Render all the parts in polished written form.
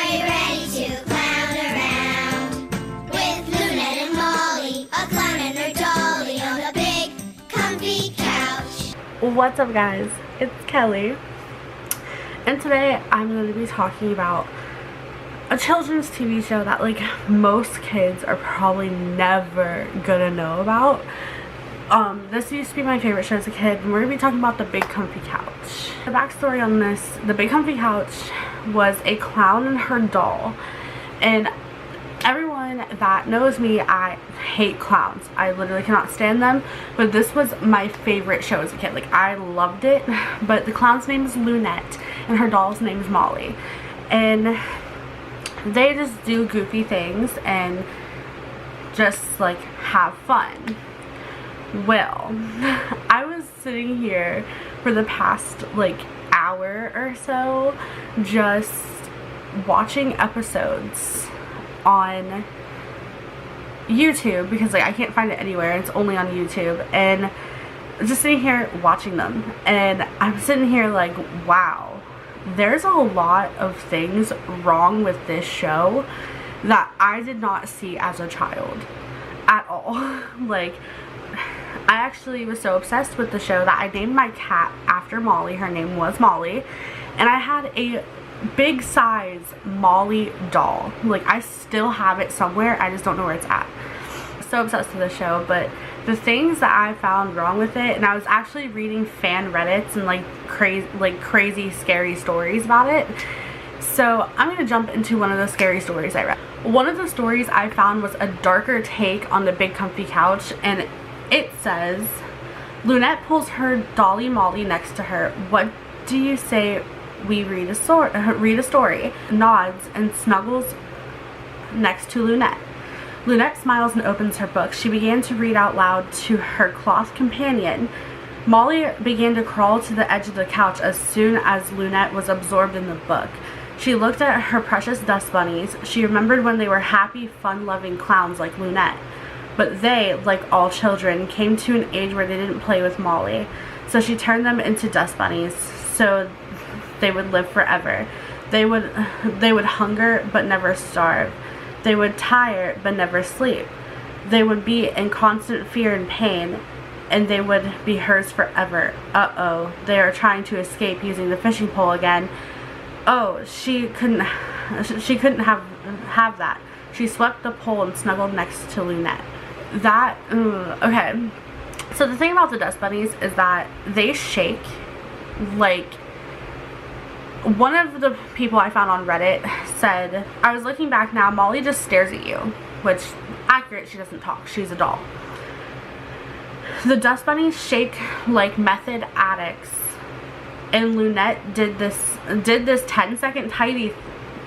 Are you ready to clown around? With Lunette and Molly, a clown and her dolly on a big, comfy couch. What's up, guys? It's Kelly. And today I'm going to be talking about a children's TV show that like most kids are probably never gonna know about. This used to be my favorite show as a kid, and we're gonna be talking about The Big Comfy Couch. The backstory on this, The Big Comfy Couch was a clown and her doll, and everyone that knows me, I hate clowns. I literally cannot stand them, but this was my favorite show as a kid. Like, I loved it. But the clown's name is Lunette and her doll's name is Molly, and they just do goofy things and just like have fun. Well, I was sitting here for the past like hour or so just watching episodes on YouTube because like I can't find it anywhere. It's only on YouTube, and just sitting here watching them, and I'm sitting here like, wow, there's a lot of things wrong with this show that I did not see as a child at all. Like, I actually was so obsessed with the show that I named my cat after Molly. Her name was Molly, and I had a big size Molly doll. Like, I still have it somewhere, I just don't know where it's at. So obsessed with the show. But the things that I found wrong with it, and I was actually reading fan Reddits and like crazy scary stories about it, so I'm gonna jump into one of the scary stories I read. One of the stories I found was a darker take on The Big Comfy Couch, and it says, Lunette pulls her dolly Molly next to her. What do you say we read a story? Nods and snuggles next to Lunette. Lunette smiles and opens her book. She began to read out loud to her cloth companion. Molly began to crawl to the edge of the couch as soon as Lunette was absorbed in the book. She looked at her precious dust bunnies. She remembered when they were happy, fun-loving clowns like Lunette. But they, like all children, came to an age where they didn't play with Molly. So she turned them into dust bunnies so they would live forever. They would hunger but never starve. They would tire but never sleep. They would be in constant fear and pain, and they would be hers forever. Uh-oh, they are trying to escape using the fishing pole again. Oh, she couldn't have that. She swept the pole and snuggled next to Lunette. Okay. So the thing about the dust bunnies is that they shake like... One of the people I found on Reddit said, I was looking back now, Molly just stares at you. Which, accurate, she doesn't talk. She's a doll. The dust bunnies shake like method addicts. And Lunette did this 10-second tidy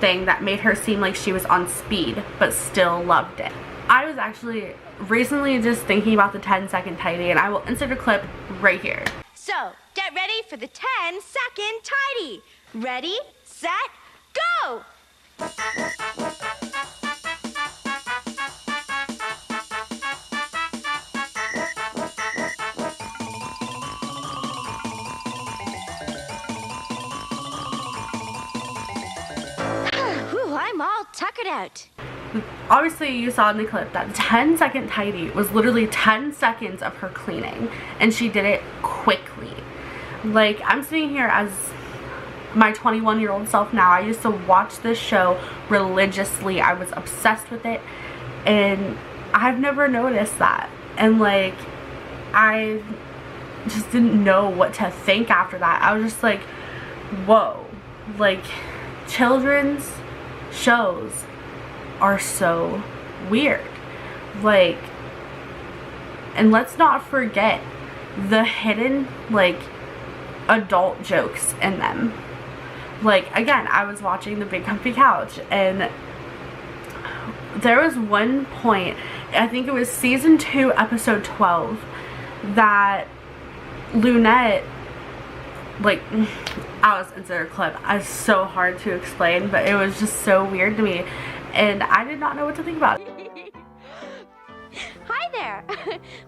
thing that made her seem like she was on speed, but still loved it. I was actually recently just thinking about the 10-second tidy, and I will insert a clip right here. So, get ready for the 10-second tidy. Ready, set, go! Whew, I'm all tuckered out. Obviously, you saw in the clip that 10-second tidy was literally 10 seconds of her cleaning, and she did it quickly. Like, I'm sitting here as my 21-year-old self now. I used to watch this show religiously. I was obsessed with it, and I've never noticed that. And like, I just didn't know what to think after that. I was just like, whoa, like, children's shows are so weird. Like, and let's not forget the hidden like adult jokes in them. Like, again, I was watching The Big Comfy Couch, and there was one point, I think it was season 2 episode 12, that Lunette, like, I was insert a clip. It's so hard to explain, but it was just so weird to me, and I did not know what to think about it. Hi there!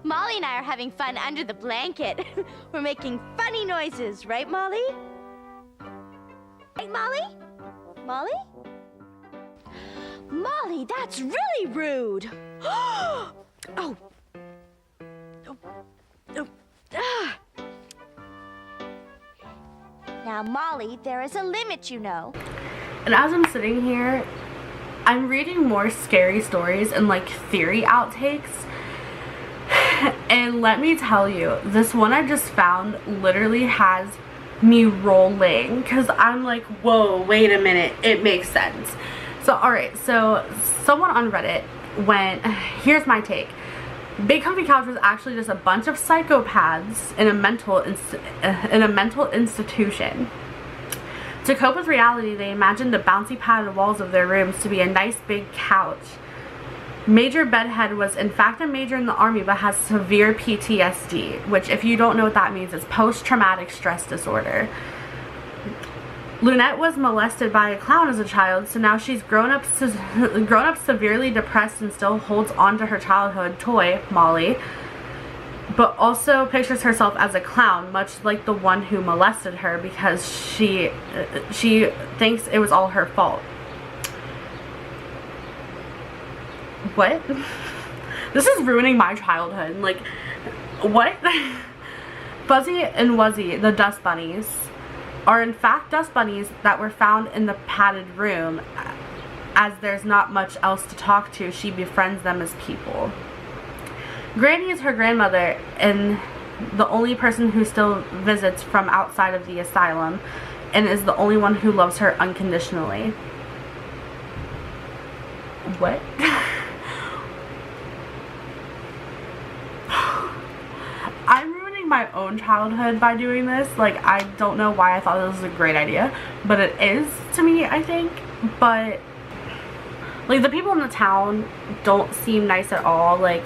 Molly and I are having fun under the blanket. We're making funny noises, right, Molly? Right, Molly? Molly? Molly, that's really rude. Oh. Oh. Now, Molly, there is a limit, you know. And as I'm sitting here, I'm reading more scary stories and like theory outtakes. And let me tell you, this one I just found literally has me rolling, because I'm like, whoa, wait a minute, it makes sense. So alright, so someone on Reddit went, here's my take. Big Comfy Couch was actually just a bunch of psychopaths in a mental institution. To cope with reality, they imagined the bouncy padded walls of their rooms to be a nice big couch. Major Bedhead was in fact a major in the army but has severe PTSD, which if you don't know what that means, it's post-traumatic stress disorder. Lunette was molested by a clown as a child, so now she's grown up severely depressed and still holds on to her childhood toy, Molly, but also pictures herself as a clown, much like the one who molested her, because she thinks it was all her fault. What? This is ruining my childhood. Like, what? Fuzzy and Wuzzy, the dust bunnies, are in fact dust bunnies that were found in the padded room. As there's not much else to talk to, she befriends them as people. Granny is her grandmother and the only person who still visits from outside of the asylum, and is the only one who loves her unconditionally. What? I'm ruining my own childhood by doing this. Like, I don't know why I thought this was a great idea, but it is to me, I think. But like, the people in the town don't seem nice at all. Like,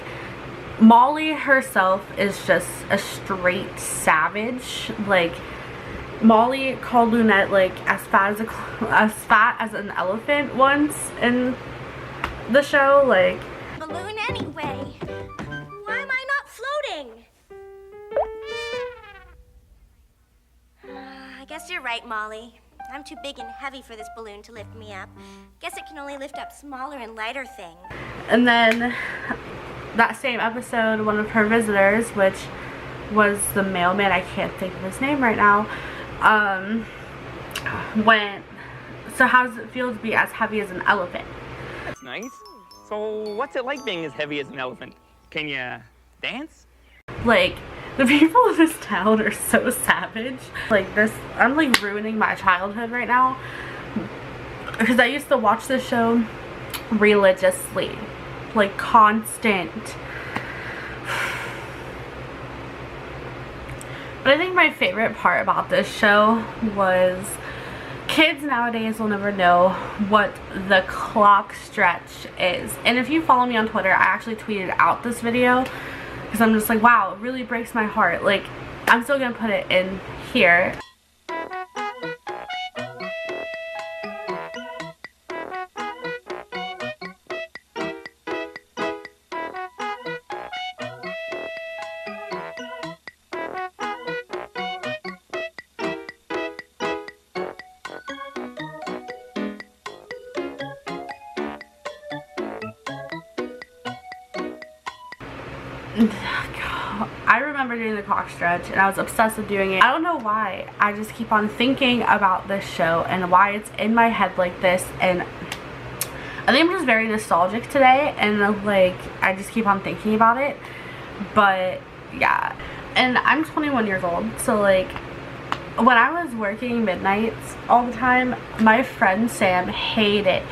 Molly herself is just a straight savage. Like, Molly called Lunette like as fat as an elephant once in the show. Like, Balloon anyway. Why am I not floating? I guess you're right, Molly. I'm too big and heavy for this balloon to lift me up. Guess it can only lift up smaller and lighter things. And then that same episode, one of her visitors, which was the mailman, I can't think of his name right now, went, so how does it feel to be as heavy as an elephant? That's nice. So what's it like being as heavy as an elephant? Can you dance? Like, the people in this town are so savage. Like, this, I'm like ruining my childhood right now, because I used to watch this show religiously, like constant. But I think my favorite part about this show was kids nowadays will never know what the clock stretch is. And if you follow me on Twitter, I actually tweeted out this video because I'm just like, wow, it really breaks my heart. Like, I'm still gonna put it in here. I remember doing the clock stretch and I was obsessed with doing it. I don't know why. I just keep on thinking about this show and why it's in my head like this, and I think I'm just very nostalgic today, and like I just keep on thinking about it. But yeah, and I'm 21 years old, so like when I was working midnights all the time, my friend Sam hated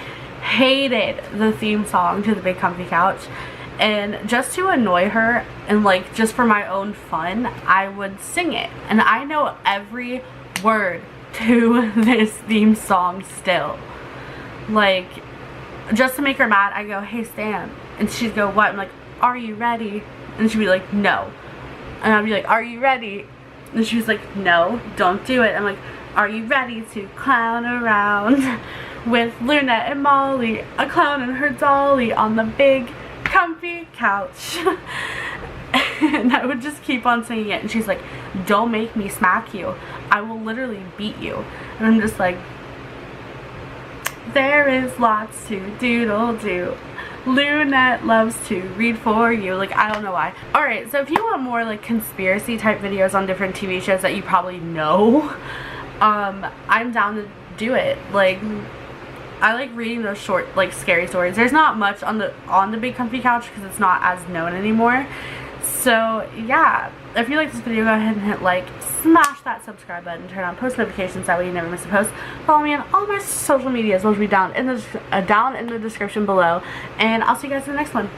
the theme song to the Big Comfy Couch. And just to annoy her and like just for my own fun, I would sing it. And I know every word to this theme song still. Like, just to make her mad, I go, hey Sam. And she'd go, what? I'm like, are you ready? And she'd be like, no. And I'd be like, are you ready? And she was like, no, don't do it. I'm like, are you ready to clown around with Lunette and Molly, a clown and her dolly on the Big Comfy Couch? And I would just keep on singing it, and she's like, don't make me smack you, I will literally beat you. And I'm just like, There is lots to doodle do. Lunette loves to read for you. Like, I don't know why. Alright, so if you want more like conspiracy type videos on different TV shows that you probably know, I'm down to do it. Like, I like reading those short, like, scary stories. There's not much on the Big Comfy Couch because it's not as known anymore. So yeah, if you like this video, go ahead and hit like, smash that subscribe button, turn on post notifications, that way you never miss a post. Follow me on all my social medias, those will be down in the description below, and I'll see you guys in the next one.